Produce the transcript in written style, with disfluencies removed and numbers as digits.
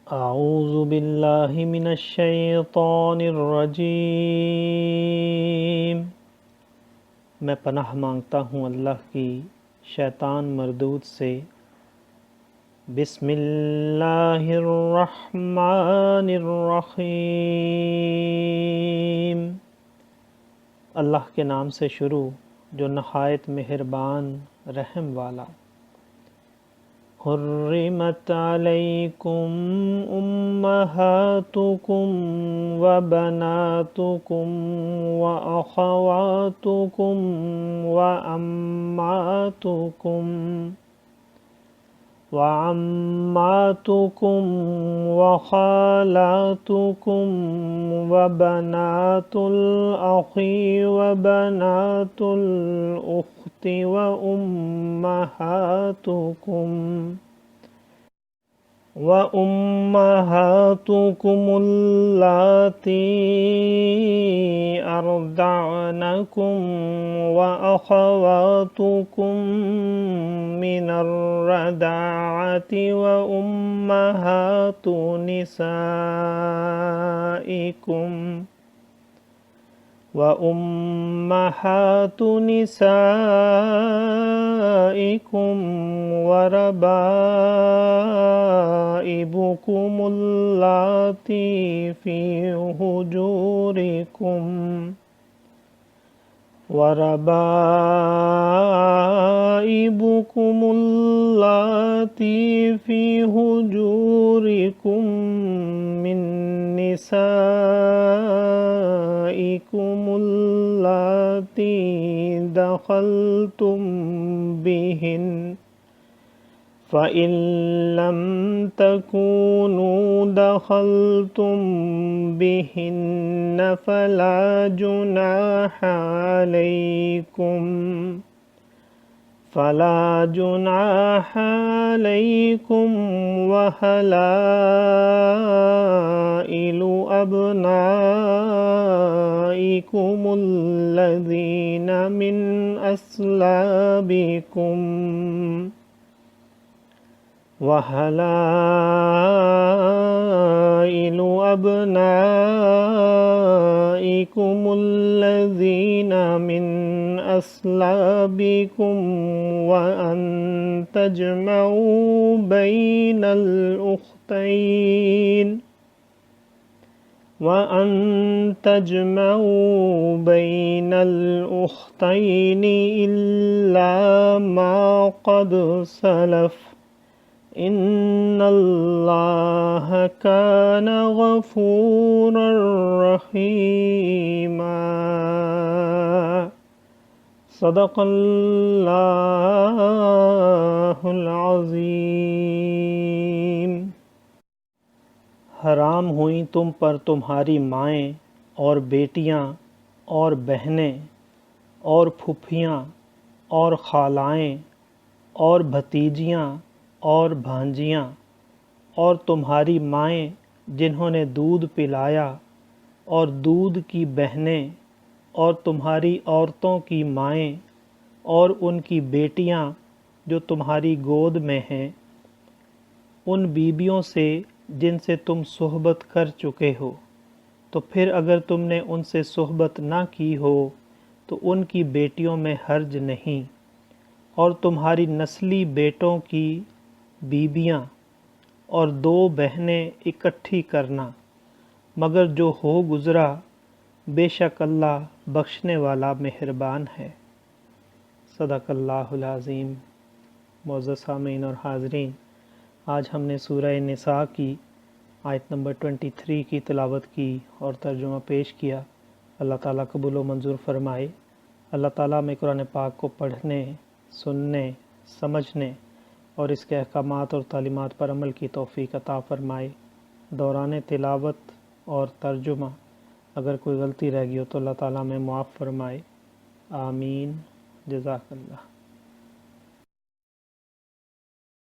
اعوذ باللہ من الشیطان الرجیم، میں پناہ مانگتا ہوں اللہ کی شیطان مردود سے۔ بسم اللہ الرحمن الرحیم، اللہ کے نام سے شروع جو نہایت مہربان رحم والا۔ حرمت علیکم امہاتکم وبناتکم واخواتکم وعماتکم وخالاتکم وبنات الأخ وبنات الأخت وأمهاتكم اللاتي أرضعنكم وأخواتكم من الرضاعة وأمهات نسائكم وربائبكم اللاتي في هجوركم من نسائكم اللاتي دخلتم بهن، فإن لم تكونوا دخلتم بهن فلا جناح عليكم وحلائل أبنائكم الذين من أصلابكم وحلائل أبنائكم الذين من أصلابكم وأن تجمعوا بين الأختين إلا ما قد سلف، إن الله كان غفورا رحيما۔ صدق اللہ العظیم۔ حرام ہوئیں تم پر تمہاری مائیں اور بیٹیاں اور بہنیں اور پھپھیاں اور خالائیں اور بھتیجیاں اور بھانجیاں اور تمہاری مائیں جنہوں نے دودھ پلایا اور دودھ کی بہنیں اور تمہاری عورتوں کی مائیں اور ان کی بیٹیاں جو تمہاری گود میں ہیں، ان بیویوں سے جن سے تم صحبت کر چکے ہو، تو پھر اگر تم نے ان سے صحبت نہ کی ہو تو ان کی بیٹیوں میں حرج نہیں، اور تمہاری نسلی بیٹوں کی بیویاں اور 2 بہنیں اکٹھی کرنا، مگر جو ہو گزرا، بے شک اللہ بخشنے والا مہربان ہے۔ صدق اللہ العظیم۔ معزز سامعین اور حاضرین، آج ہم نے سورہ نساء کی آیت نمبر 23 کی تلاوت کی اور ترجمہ پیش کیا۔ اللہ تعالیٰ قبول و منظور فرمائے۔ اللہ تعالیٰ میں قرآن پاک کو پڑھنے، سننے، سمجھنے اور اس کے احکامات اور تعلیمات پر عمل کی توفیق عطا فرمائے۔ دوران تلاوت اور ترجمہ اگر کوئی غلطی رہ گئی ہو تو اللہ تعالیٰ میں معاف فرمائے، آمین۔ جزاک اللہ۔